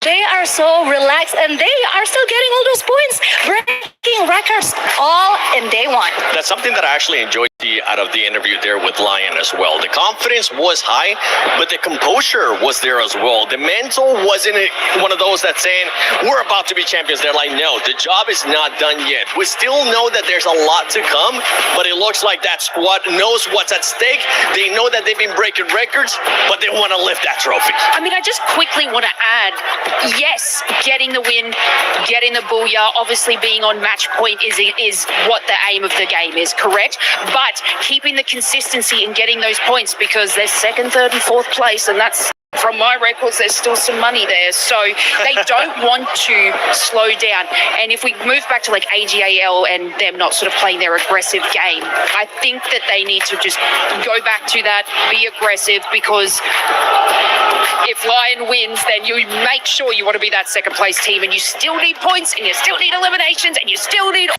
They are so relaxed and they are still getting all those points, breaking records all in day one. That's something that I actually enjoyed out of the interview there with Lion as well. The confidence was high, but the composure was there as well. The mental wasn't one of those that's saying, we're about to be champions. They're like, no, the job is not done yet. We still know that there's a lot to come, but it looks like that squad knows what's at stake. They know that they've been breaking records, but they want to lift that trophy. I mean, I just quickly want to add, yes, getting the win, getting the booyah, obviously being on match point is what the aim of the game is, correct? But keeping the consistency and getting those points, because they're second, third and fourth place, and that's, from my records, there's still some money there. So they don't want to slow down. And if we move back to like AGAL and them not sort of playing their aggressive game, I think that they need to just go back to that, be aggressive, because if Lion wins, then you make sure you want to be that second place team, and you still need points, and you still need eliminations, and you still need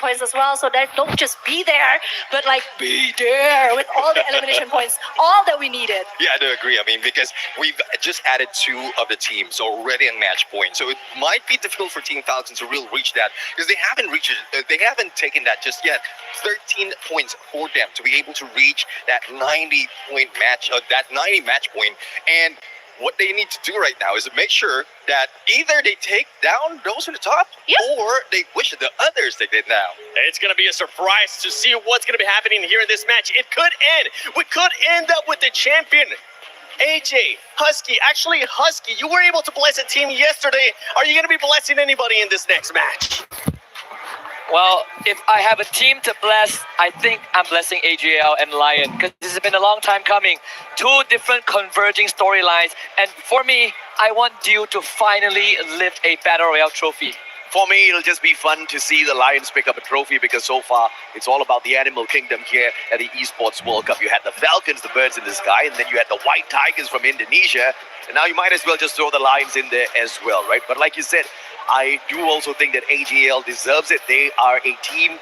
points as well, so that don't just be there, but like be there with all the elimination points, all that we needed. Yeah, I do agree. I mean, because we've just added 2 of the teams already on match point, so it might be difficult for Team Falcons to really reach that, because they haven't reached it. They haven't taken that just yet. 13 points for them to be able to reach that 90-point match, that 90 match point, and what they need to do right now is to make sure that either they take down those in the top, or they wish the others they did down. It's going to be a surprise to see what's going to be happening here in this match. It could end. We could end up with the champion. AJ, Husky, actually Husky, you were able to bless a team yesterday. Are you going to be blessing anybody in this next match? Well, if I have a team to bless, I think I'm blessing AGL and Lion, because this has been a long time coming. 2 different converging storylines, and for me, I want Dew to finally lift a Battle Royale trophy. For me, it'll just be fun to see the Lions pick up a trophy, because so far it's all about the animal kingdom here at the Esports World Cup. You had the Falcons, the birds in the sky, and then you had the white tigers from Indonesia, and now you might as well just throw the Lions in there as well, right? But like you said, I do also think that AGL deserves it. They are a team,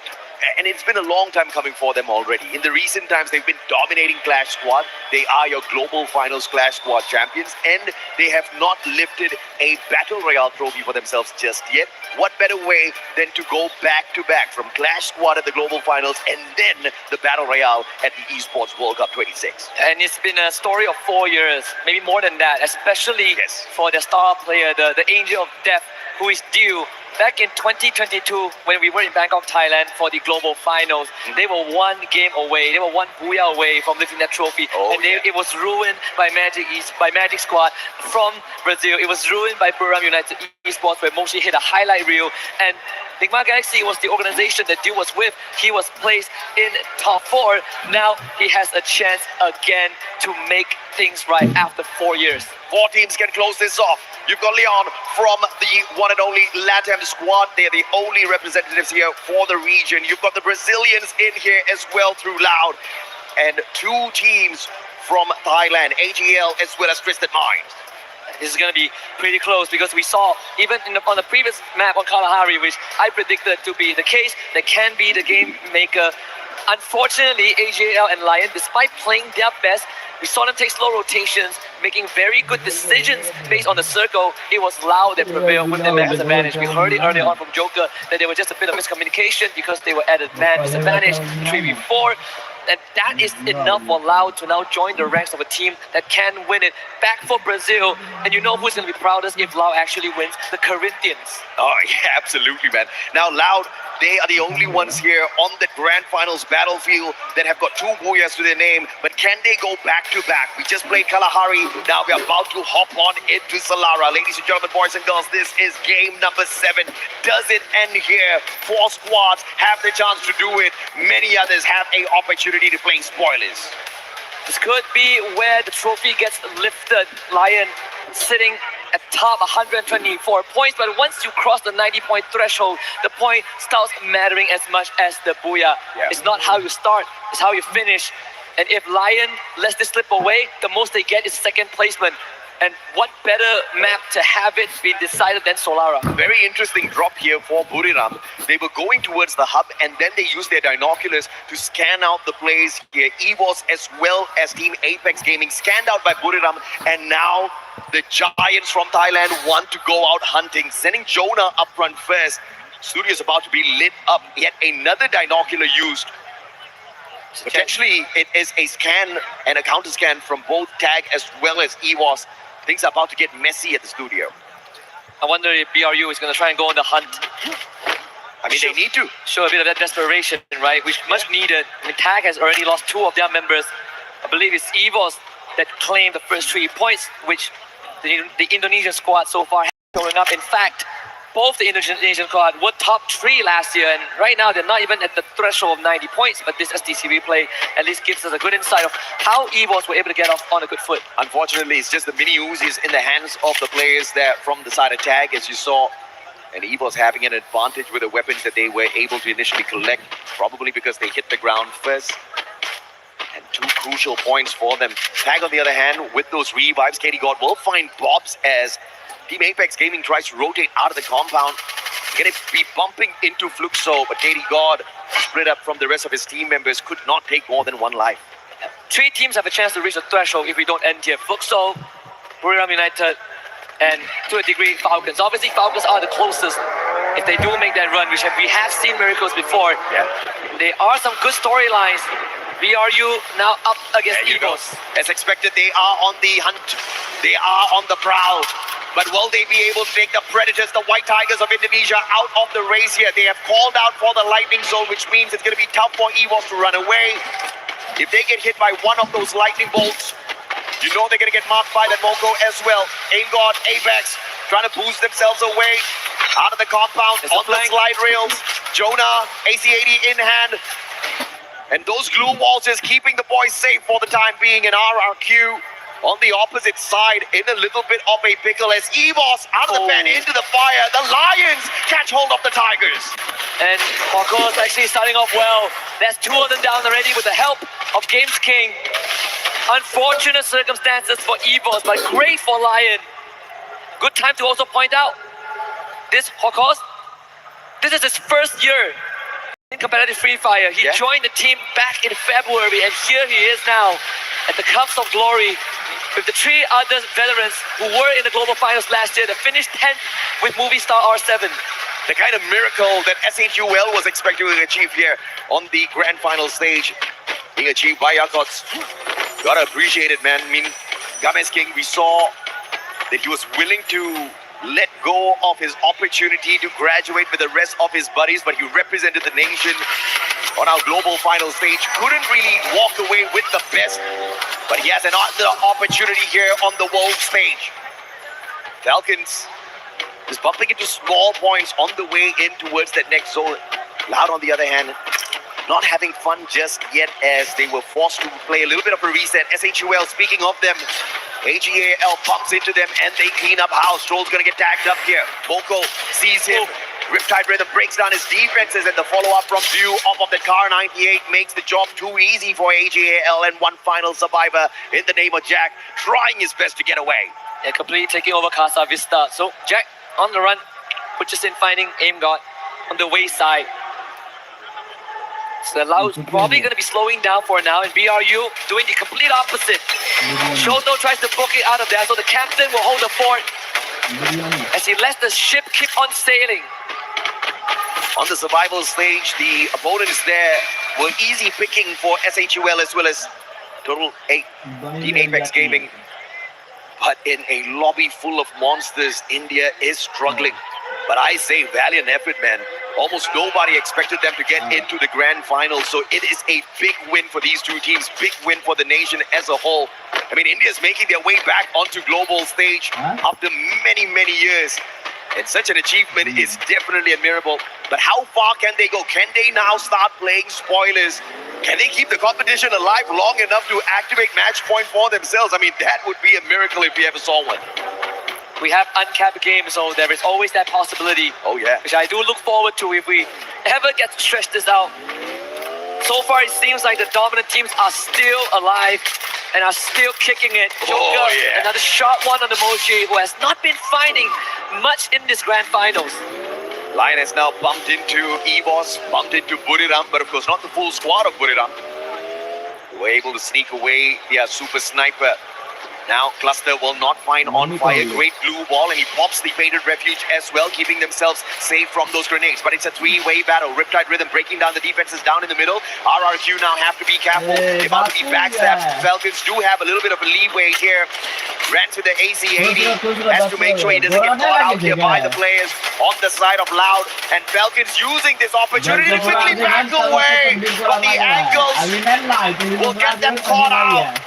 and it's been a long time coming for them already. In the recent times, they've been dominating Clash Squad. They are your Global Finals Clash Squad champions, and they have not lifted a Battle Royale trophy for themselves just yet. What better way than to go back-to-back from Clash Squad at the Global Finals and then the Battle Royale at the Esports World Cup 26. And it's been a story of 4 years, maybe more than that, especially for the star player, the Angel of Death, who is due. Back in 2022, when we were in Bangkok, Thailand for the global finals, they were one game away. They were one booyah away from lifting that trophy, and it was ruined by Magic Squad from Brazil. It was ruined by Buriram United esports, where Moshi hit a highlight reel, and Sigma Galaxy was the organization that Dew was with. He was placed in top 4. Now he has a chance again to make things right after 4 years. 4 teams can close this off. You've got Leon from the one and only LATAM squad. They're the only representatives here for the region. You've got the Brazilians in here as well through Loud. And 2 teams from Thailand, AGL as well as Twisted Minds. This is going to be pretty close because we saw even on the previous map on Kalahari, which I predicted to be the case, that can be the game maker. Unfortunately, AGL and Lion, despite playing their best, we saw them take slow rotations, making very good decisions based on the circle. It was Loud that prevailed with the max advantage. We heard it earlier on from Joker that there was just a bit of miscommunication because they were at a man disadvantage, 3v4. And that is enough for Loud to now join the ranks of a team that can win it. Back for Brazil, and you know who's going to be proudest if Loud actually wins? The Corinthians. Oh, yeah, absolutely, man. Now, Loud, they are the only ones here on the Grand Finals battlefield that have got 2 booyahs to their name, but can they go back-to-back? We just played Kalahari, now we're about to hop on into Solara. Ladies and gentlemen, boys and girls, this is game number 7. Does it end here? 4 squads have the chance to do it. Many others have an opportunity to play spoilers. This could be where the trophy gets lifted. Lion sitting at top 124 points, but once you cross the 90-point threshold, the point starts mattering as much as the booyah. Yeah. It's not how you start, it's how you finish. And if Lion lets this slip away, the most they get is 2nd placement. And what better map to have it be decided than Solara? Very interesting drop here for Buriram. They were going towards the hub and then they used their binoculars to scan out the plays here. EVOS as well as Team Apex Gaming scanned out by Buriram, and now the Giants from Thailand want to go out hunting, sending Jonah up front first. Studio is about to be lit up. Yet another binocular used. Potentially it is a scan and a counter scan from both Tag as well as EVOS. Things are about to get messy at the studio. I wonder if BRU is going to try and go on the hunt. I mean, they need to. Show a bit of that desperation, right? Which much needed. I mean, Tag has already lost 2 of their members. I believe it's EVOS that claimed the first 3 points, which the Indonesian squad so far has showing up. In fact, both the Indonesian squad were top 3 last year, and right now they're not even at the threshold of 90 points, but this STC replay at least gives us a good insight of how EVOS were able to get off on a good foot. Unfortunately, it's just the mini Uzis in the hands of the players there from the side of Tag, as you saw. And EVOS having an advantage with the weapons that they were able to initially collect, probably because they hit the ground first. And 2 crucial points for them. Tag, on the other hand, with those revives, KD God will find Bobs as Team Apex Gaming tries to rotate out of the compound. Gonna be bumping into Fluxo, but KD God, split up from the rest of his team members, could not take more than 1 life. 3 teams have a chance to reach the threshold if we don't end here. Fluxo, Buriram United, and to a degree, Falcons. Obviously, Falcons are the closest if they do make that run, which we have seen miracles before. Yeah. There are some good storylines. BRU now up against EVOS. As expected, they are on the hunt. They are on the prowl. But will they be able to take the Predators, the White Tigers of Indonesia, out of the race here? They have called out for the lightning zone, which means it's going to be tough for EVOS to run away. If they get hit by one of those lightning bolts, you know they're going to get marked by that Moko as well. AimGod, Apex, trying to boost themselves away out of the compound on the slide rails. Jonah, AC-80 in hand. And those glue walls is keeping the boys safe for the time being in RRQ. On the opposite side, in a little bit of a pickle as EVOS out of the pen into the fire. The Lions catch hold of the Tigers. And Marco's actually starting off well. That's 2 of them down already with the help of Games King. Unfortunate circumstances for EVOS, but great for Lion. Good time to also point out, this Hokos, this is his first year in competitive Free Fire. He joined the team back in February, and here he is now at the Cups of Glory with the 3 other veterans who were in the global finals last year that finished 10th with Movie Star R7. The kind of miracle that SHUL was expected to achieve here on the grand final stage being achieved by Yakots. Gotta appreciate it, man. I mean, Games King, we saw that he was willing to let go of his opportunity to graduate with the rest of his buddies, but he represented the nation on our global final stage. Couldn't really walk away with the best, but he has another opportunity here on the world stage. Falcons is bumping into small points on the way in towards that next zone. Loud, on the other hand, not having fun just yet as they were forced to play a little bit of a reset. SHUL, speaking of them, AGAL bumps into them and they clean up house. Stroll's gonna get tagged up here. Boko sees him. Riptide Rhythm breaks down his defenses, and the follow-up from View off of the car 98 makes the job too easy for AGAL, and one final survivor in the name of Jack trying his best to get away. Yeah, completely taking over Casa Vista. So Jack on the run, which is in finding Aim God on the wayside. So Lau's probably going to be slowing down for now, and BRU doing the complete opposite. Shoto tries to book it out of there, so the captain will hold the fort as he lets the ship keep on sailing. On the survival stage, the opponents there were easy picking for SHUL as well as Total 8 Team Apex Gaming. But in a lobby full of monsters, India is struggling. But I say valiant effort, man. Almost nobody expected them to get into the grand final. So it is a big win for these two teams. Big win for the nation as a whole. I mean, India's making their way back onto global stage after many, many years. And such an achievement is definitely admirable. But how far can they go? Can they now start playing spoilers? Can they keep the competition alive long enough to activate match point for themselves? I mean, that would be a miracle if we ever saw one. We have uncapped games, so there is always that possibility. Oh, yeah. Which I do look forward to if we ever get to stretch this out. So far, it seems like the dominant teams are still alive and are still kicking it. Joker, yeah. Another sharp one on the Moshi, who has not been finding much in this grand finals. Lion has now bumped into EVOS, bumped into Buriram, but of course not the full squad of Buriram. They were able to sneak away their super sniper. Now Cluster will not find On Fire. Great blue ball, and he pops the Painted Refuge as well, keeping themselves safe from those grenades. But it's a three-way battle. Riptide Rhythm breaking down the defenses down in the middle. RRQ now have to be careful. They're about to be backstabbed. Falcons do have a little bit of a leeway here. Ran to the AC-80. Has to make sure he doesn't get caught out here by the players on the side of Loud. And Falcons using this opportunity to quickly back away from the angles. Will get them caught out.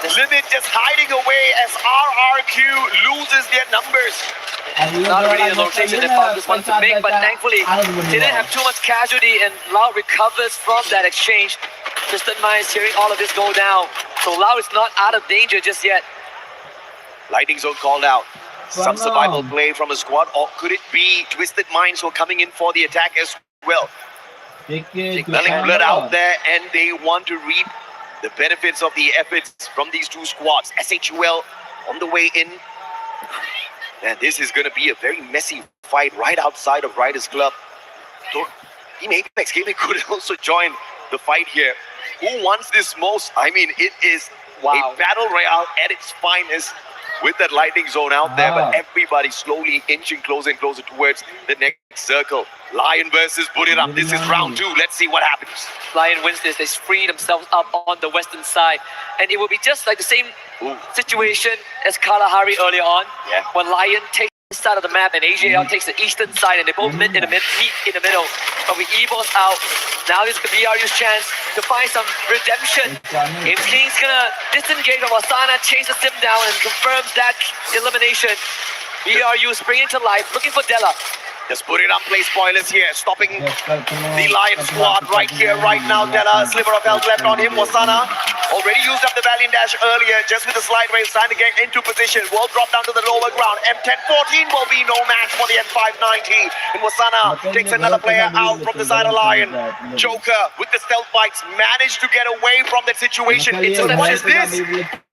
Limit just hiding away as RRQ loses their numbers. Not really the rotation that Falcons wanted to make, but thankfully didn't have too much casualty, and Lau recovers from that exchange. Twisted Minds hearing all of this go down. So Lau is not out of danger just yet. Lightning Zone called out. Some survival play from a squad, or could it be Twisted Minds who are coming in for the attack as well? Smelling blood out there, and they want to reap the benefits of the efforts from these two squads. SHUL on the way in. And this is going to be a very messy fight right outside of Riders Club. So Team Apex Gaming could also join the fight here. Who wants this most? I mean, it is a battle royale at its finest with that Lightning Zone out there, but everybody slowly inching closer and closer towards the next circle. Lion versus Buriram. This is round 2. Let's see what happens. Lion wins this. They free themselves up on the western side, and it will be just like the same situation as Kalahari earlier on, when Lion takes the side of the map and AJL takes the eastern side, and they both meet in the middle. But with EVOS out, now this could be BRU's chance to find some redemption. If King's gonna disengage from Asana, chases him down and confirms that elimination. BRU springing to life, looking for Della. Just put it on play spoilers here, stopping the Lion squad right here, right now. Della, a sliver of health left on him. Wasana already used up the Valiant Dash earlier, just with the slide rails, trying to get into position. Will drop down to the lower ground. M1014 will be no match for the M590. And Wasana takes another player out from the side of Lion. Joker, with the stealth fights, managed to get away from that situation. It's just, what is this?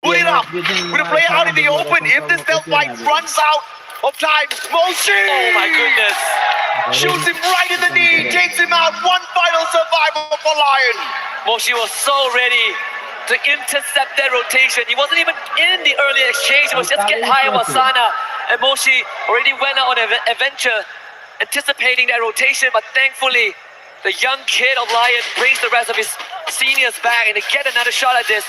Put it up with a player out in the open. If the stealth fight runs out of time, Moshi! Oh my goodness. Shoots him right in the knee, takes him out. One final survival for Lion. Moshi was so ready to intercept that rotation. He wasn't even in the early exchange. It was just get high on Wasana. And Moshi already went out on an adventure, anticipating that rotation. But thankfully, the young kid of Lion brings the rest of his seniors back, and they get another shot at this.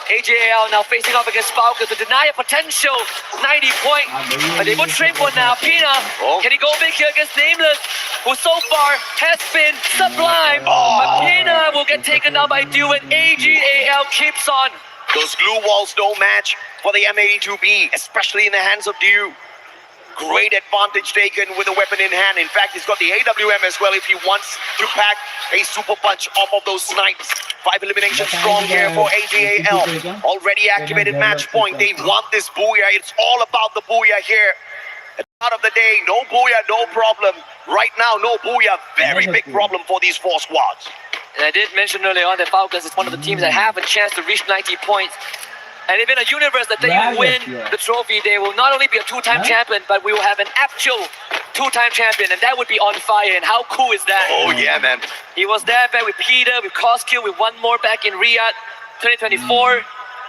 AJL now facing off against Falcons to deny a potential 90 point. But they would trade for now. Pina, can he go big here against Nameless, who so far has been sublime. But Pina will get taken down by Dew and AJL keeps on. Those glue walls no match for the M82B, especially in the hands of Dew. Great advantage taken with a weapon in hand. In fact, he's got the AWM as well if he wants to pack a super punch off of those snipes. 5 eliminations strong here for AJAL. Already activated match point. They want this booyah. It's all about the booyah here. At the end of the day, no booyah, no problem. Right now, no booyah. Very big problem for these 4 squads. And I did mention earlier on that Falcons is one of the teams that have a chance to reach 90 points. And if in a universe that they win the trophy, they will not only be a 2-time champion, but we will have an actual 2-time champion, and that would be on fire. And how cool is that? Oh yeah, man. He was there back with Peter, with Koskill, with one more back in Riyadh 2024,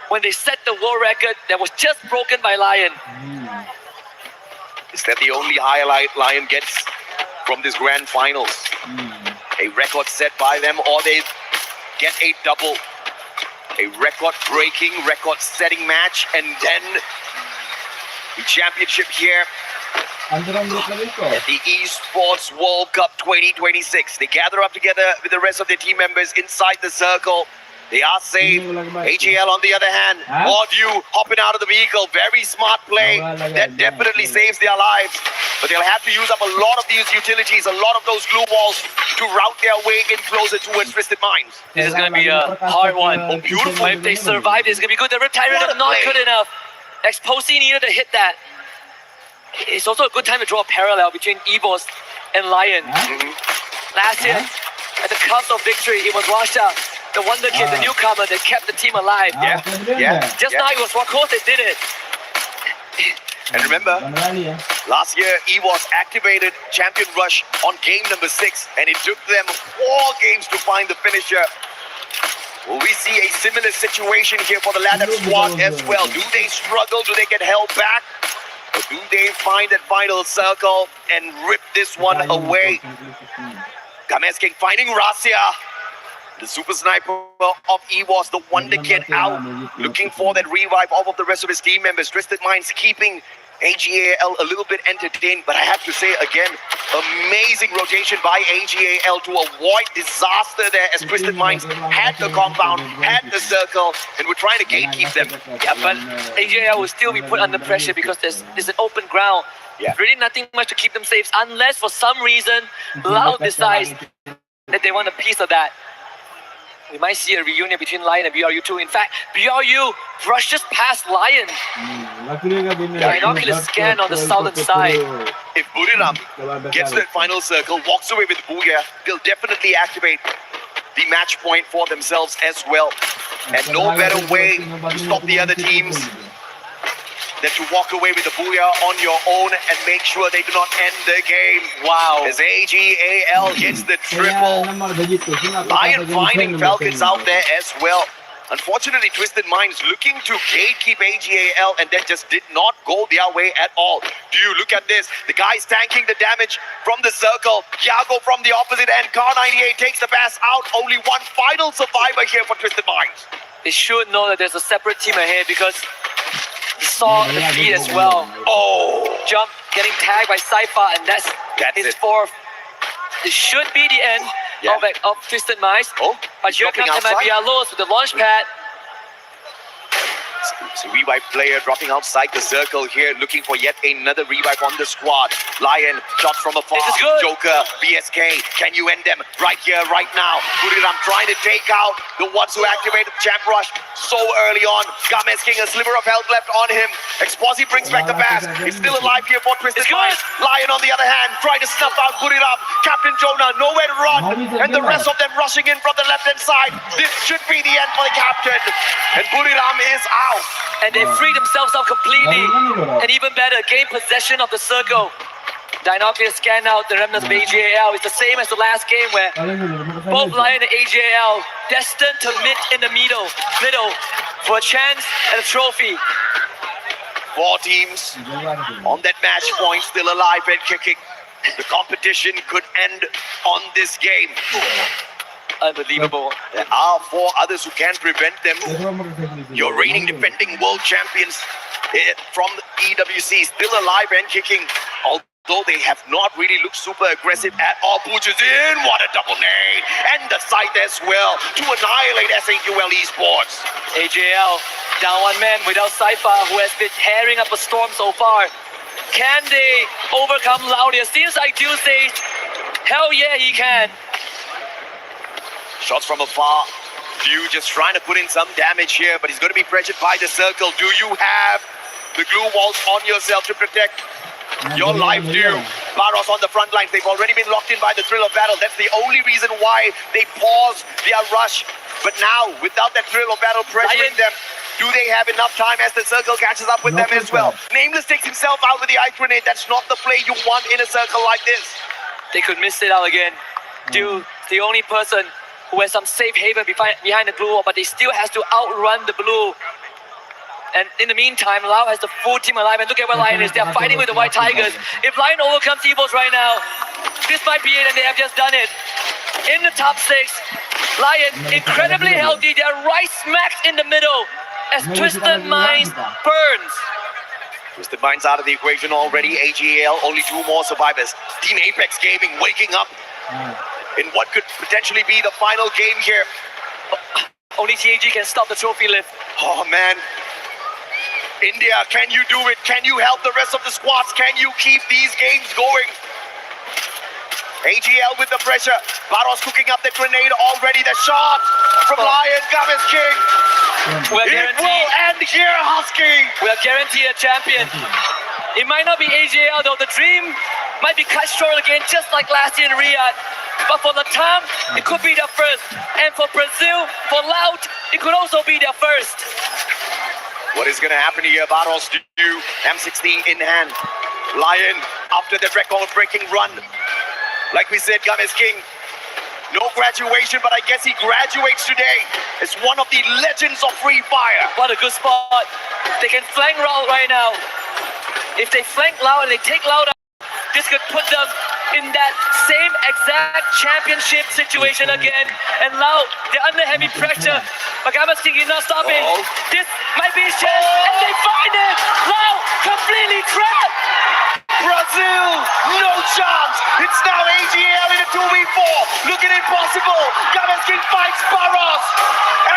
when they set the world record that was just broken by Lion. Is that the only highlight Lion gets from this grand finals? A record set by them, or they get a double. A record-breaking, record-setting match, and then the championship here at the Esports World Cup 2026. They gather up together with the rest of their team members inside the circle. They are safe. AGL on the other hand, Dew hopping out of the vehicle. Very smart play. That definitely saves their lives. But they'll have to use up a lot of these utilities, a lot of those glue walls to route their way in closer towards Twisted Minds. This is going to be a hard one. Oh, beautiful. If they survive, it's going to be good. The Riptide Rhythm not good enough. Exposé needed to hit that. It's also a good time to draw a parallel between EVOS and Lion. Last year, at the cusp of victory, it was Rasha, the wonder kid, the newcomer that kept the team alive. Yeah. Just now it was Wakos that did it. And remember, last year, EVOS activated Champion Rush on game number 6, and it took them 4 games to find the finisher. Will we see a similar situation here for the Ladder squad as well? Do they struggle? Do they get held back? Or do they find that final circle and rip this one away? Games King finding Rasia. The super sniper of EVOS, the wonder kid out, looking for that revive off of the rest of his team members. Twisted Minds keeping AGAL a little bit entertained, but I have to say again, amazing rotation by AGAL to avoid disaster there as Twisted Minds had the compound, had the circle, and we're trying to gatekeep them. Yeah, but AGL will still be put under pressure because there's an open ground. Yeah. Really nothing much to keep them safe unless for some reason Loud decides that they want a piece of that. We might see a reunion between Lion and BRU2. In fact, BRU brushes past Lion. Binocular scan on the southern side. If Buriram gets that final circle, walks away with Booyah, they'll definitely activate the match point for themselves as well. And no better way to stop the other teams than to walk away with the booyah on your own and make sure they do not end the game. Wow. As AGAL gets the triple. Lion finding Falcons out there as well. Unfortunately, Twisted Minds looking to gatekeep AGAL, and that just did not go their way at all. Do you look at this? The guy's tanking the damage from the circle. Yago from the opposite end. Car98 takes the pass out. Only one final survivor here for Twisted Minds. They should know that there's a separate team ahead because he saw the feed as well. Oh! Jump, getting tagged by Saifa, and that's his it. 4th. This should be the end of Twisted Minds. Oh, but here comes Bialos with the launch pad. It's a revive player dropping outside the circle here, looking for yet another revive on the squad. Lion, shots from afar. This is good. Joker, BSK, can you end them right here, right now? Buriram trying to take out the ones who activated Champ Rush so early on. Games King, a sliver of health left on him. Exposé brings back the pass. He's still alive here for Twisted Minds. Lion on the other hand, trying to snuff out Buriram. Captain Jonah, nowhere to run. And the rest of them rushing in from the left-hand side. This should be the end for the captain. And Buriram is out. And they freed themselves up completely. And even better, gain possession of the circle. Dinocular scan out the remnants of AGAL. It's the same as the last game where both Lion and AGAL destined to meet in the middle for a chance at a trophy. 4 teams on that match point, still alive and kicking. The competition could end on this game. unbelievable. There are 4 others who can prevent them. Your reigning defending world champions from EWC still alive and kicking. Although they have not really looked super aggressive at all. Pushes in, what a double nade. And the side as well to annihilate SAQL Esports. AJL down one man without Saifa, who has been tearing up a storm so far. Can they overcome Laudia? Seems like Tuesday. Hell yeah, he can. Shots from afar. Dew just trying to put in some damage here, but he's going to be pressured by the circle. Do you have the glue walls on yourself to protect your life, Dew? Baros on the front lines. They've already been locked in by the thrill of battle. That's the only reason why they pause their rush. But now, without that thrill of battle pressuring them, do they have enough time as the circle catches up with them as well? Nameless takes himself out with the ice grenade. That's not the play you want in a circle like this. They could miss it out again. Dew, the only person who has some safe haven behind the blue wall, but they still has to outrun the blue. And in the meantime, Lau has the full team alive, and look at where Lion is. They are fighting with the White Tigers. If Lion overcomes Evos right now, this might be it, and they have just done it. In the top 6, Lion incredibly healthy. They are right smack in the middle as Twisted Minds burns. Twisted Minds out of the equation already. AGL, only 2 more survivors. Team Apex Gaming waking up in what could potentially be the final game here. Only TAG can stop the trophy lift. Oh man. India, can you do it? Can you help the rest of the squads? Can you keep these games going? AGL with the pressure. Baros cooking up the grenade already. The shot from Lion. Gavis King. We're It will guaranteed. end here, Husky. We are guaranteed a champion. It might not be AJL though. The dream might be cut short again, just like last year in Riyadh. But for Latam, it could be their first. And for Brazil, for Loud, it could also be their first. What is going to happen here? Baros do M16 in hand. Lion after the record-breaking run. Like we said, Games King, no graduation, but I guess he graduates today. It's one of the legends of Free Fire. What a good spot. They can flank Loud right now. If they flank Loud and they take Loud out, this could put them in that same exact championship situation again. And Loud, they're under heavy pressure. But Games King is not stopping. This might be his chance, and they find it. Loud completely trapped. Brazil, no chance. It's now AGL in a 2v4. Looking impossible. Games King fights Baros,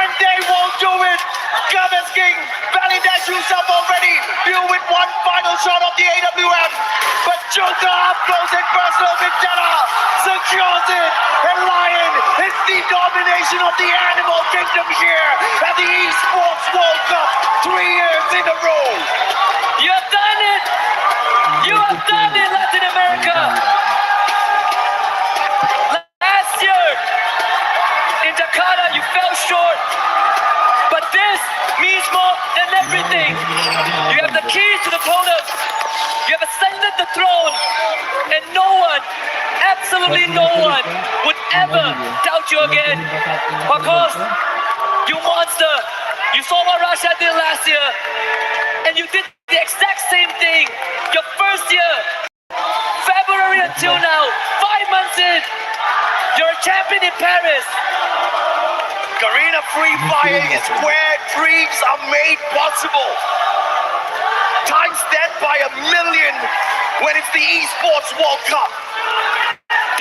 and they won't do it. Games King validates himself already. Deal with one final shot of the AWM. But Joker up close and personal Victoria secures it. And Lion is the domination of the Animal Kingdom here at the Esports World Cup 3 years in a row. You have done it. You have done it, Latin America. Last year in Jakarta, you fell short. But this means more than everything. You have the keys to the podium. You have ascended the throne. And no one, absolutely no one, would ever doubt you again. Because you monster. You saw what Russia did last year. And you did the exact same thing. Your first year. February until now. 5 months in. You're a champion in Paris. Garena Free Fire is where dreams are made possible. Times that by 1,000,000 when it's the Esports World Cup.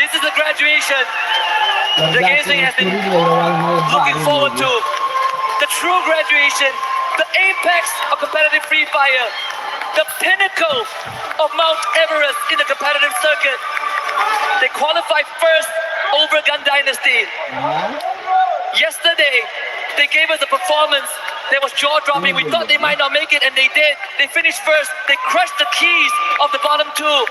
This is the graduation the Gazing has been looking forward to. The true graduation, the apex of competitive Free Fire, the pinnacle of Mount Everest in the competitive circuit. They qualified first over Gun Dynasty. Yesterday, they gave us a performance that was jaw-dropping. We thought they might not make it, and they did. They finished first. They crushed the keys of the bottom 2.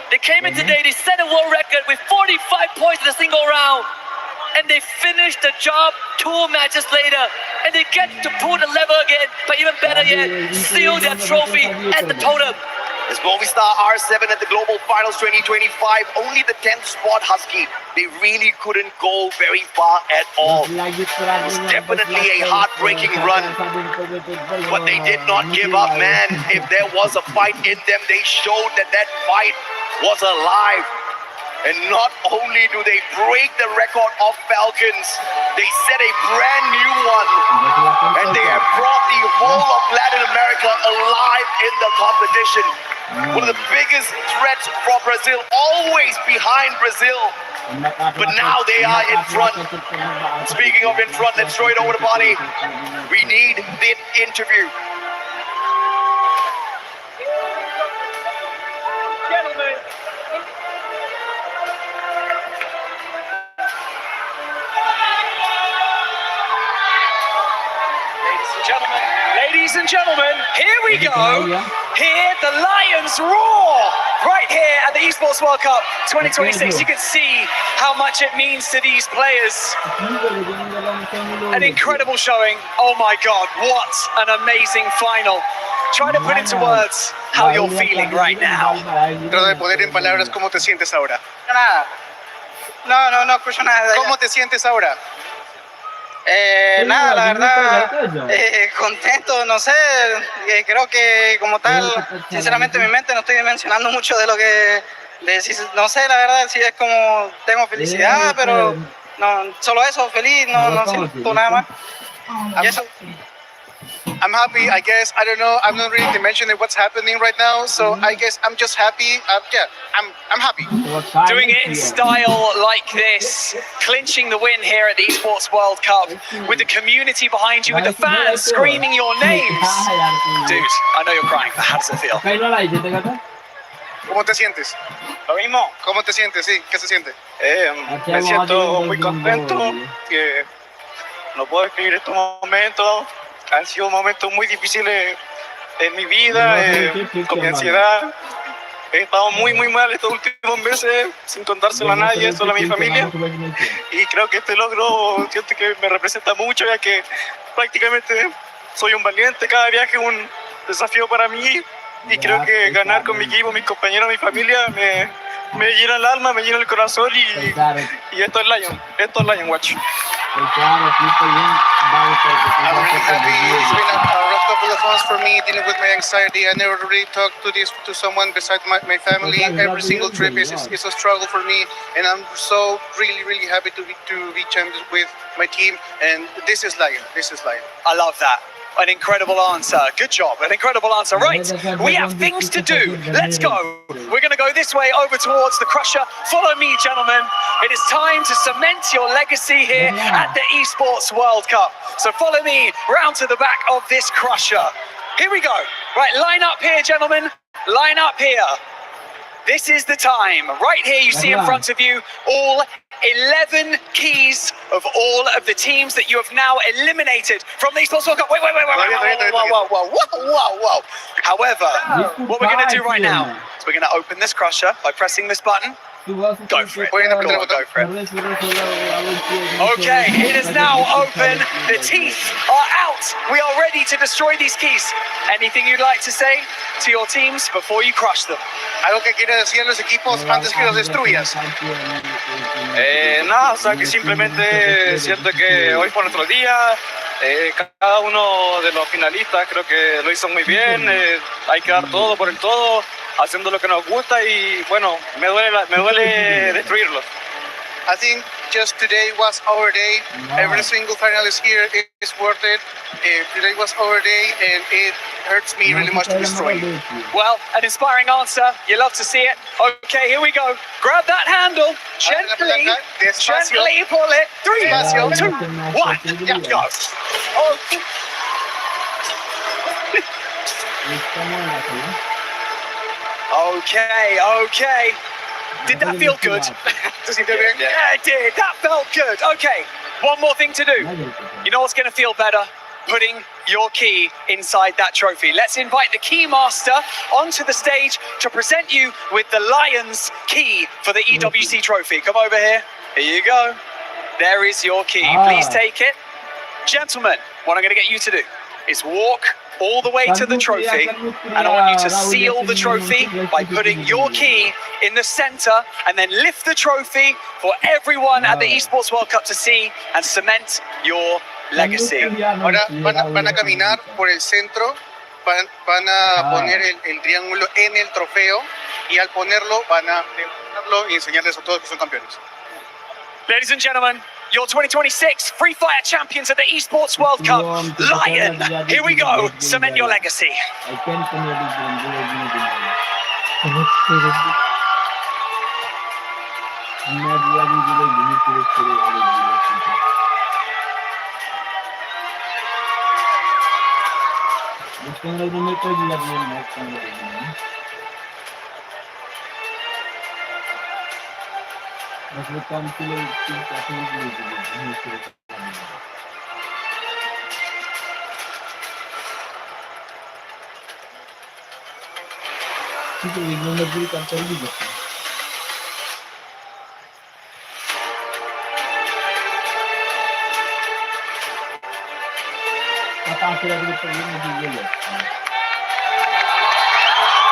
They came in today, they set a world record with 45 points in a single round. And they finished the job 2 matches later. And they get to pull the lever again, but even better yet, seal their trophy at the totem. As Movistar R7 at the Global Finals 2025, only the 10th spot, Husky. They really couldn't go very far at all. It was definitely a heartbreaking run, but they did not give up, man. If there was a fight in them, they showed that that fight was alive. And not only do they break the record of Falcons, they set a brand new one. And they have brought the whole of Latin America alive in the competition. One of the biggest threats for Brazil, always behind Brazil. But now they are in front. Speaking of in front, let's throw it over to Bonnie. We need the interview. Gentlemen, ladies and gentlemen, here we go. Here the Lions roar right here at the Esports World Cup 2026. You can see how much it means to these players. An incredible showing. Oh my God, what an amazing final. Try to put into words how you're feeling right now. Trata de poner en palabras cómo te sientes ahora. No escucho nada. ¿Cómo te sientes ahora? Nada, la verdad, contento, no sé, creo que como tal, sinceramente en mi mente no estoy dimensionando mucho de lo que, no sé, la verdad, sí es como, tengo felicidad, pero no, solo eso, feliz, no siento nada más. Y eso. I'm happy, I guess. I don't know. I'm not really dimensioning what's happening right now, so I guess I'm just happy. I'm happy. Doing it in style like this, clinching the win here at the Esports World Cup, with the community behind you, with the fans screaming your names. Dude, I know you're crying, but how does it feel? ¿Cómo te sientes? Lo mismo. ¿Cómo te sientes? Sí, ¿qué se siente? Me siento muy contento, que no puedo escribir estos momentos. Han sido momentos muy difíciles en mi vida, con mi ansiedad. He estado muy mal estos últimos meses, sin contárselo a nadie, solo a mi familia. Y creo que este logro siento que me representa mucho, ya que prácticamente soy un valiente. Cada viaje es un desafío para mí. Y creo que ganar con mi equipo, mis compañeros, mi familia, me llena el alma, me llena el corazón. Y esto es Lion Watch. I'm really happy. It's been a rough couple of months for me dealing with my anxiety. I never really talked to someone besides my family. Every single trip is a struggle for me, and I'm so really happy to be champions with my team. And this is Lion. I love that. An incredible answer. Good job. An incredible answer. Right, we have things to do. Let's go. We're going to go this way over towards the Crusher. Follow me, gentlemen. It is time to cement your legacy here at the Esports World Cup. So follow me round to the back of this Crusher. Here we go. Right, line up here, gentlemen. Line up here. This is the time. Right here, you see in front of you all 11 keys of all of the teams that you have now eliminated from the Esports World Cup. Wait. Whoa. However, what we're going to do right now is we're going to open this Crusher by pressing this button. Go for it. Go for it. Okay, it is now open. The teeth are out. We are ready to destroy these keys. Anything you'd like to say to your teams before you crush them? ¿Algo que quieras decir a los equipos antes que los destruyas? Nada, o sea que simplemente siento que hoy fue nuestro día. Cada uno de los finalistas creo que lo hizo muy bien. Hay que dar todo por el todo, haciendo lo que nos gusta y bueno, me duele destruirlos. I think just today was our day. Every single finalist here is worth it. Today was our day, and it hurts me really much to destroy you. Well, an inspiring answer. You love to see it. Okay, here we go. Grab that handle. Gently pull it. 3, 2, 1. Go. Okay. Did that feel good? Yeah, it did. That felt good. Okay, one more thing to do. You know what's going to feel better? Putting your key inside that trophy. Let's invite the key master onto the stage to present you with the Lions key for the EWC trophy. Come over here. Here you go. There is your key. Please take it. Gentlemen, what I'm going to get you to do is walk all the way to the trophy, and I want you to seal the trophy by putting your key in the center and then lift the trophy for everyone at the Esports World Cup to see and cement your legacy. Ahora van a caminar por el centro, van a poner el triángulo en el trofeo y al ponerlo van a levantar demostrarlo y enseñarles a todos que son campeones. Ladies and gentlemen, your 2026 Free Fire champions at the Esports World Cup, Lion. Here we go. Cement your legacy.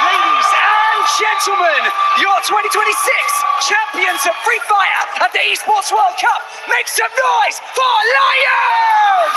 Ladies and gentlemen, your 2026 champions of Free Fire at the Esports World Cup. Make some noise for Lion!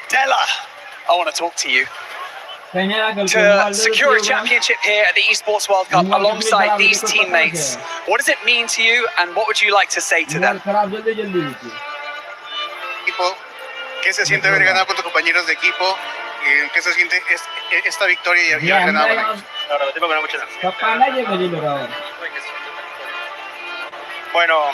Della, I want to talk to you. To secure a championship here at the Esports World Cup alongside these teammates, what does it mean to you and what would you like to say to them? Equipo, ¿qué se siente haber ganado con tus compañeros de equipo? ¿Qué se siente esta victoria y haber ganado? Bueno,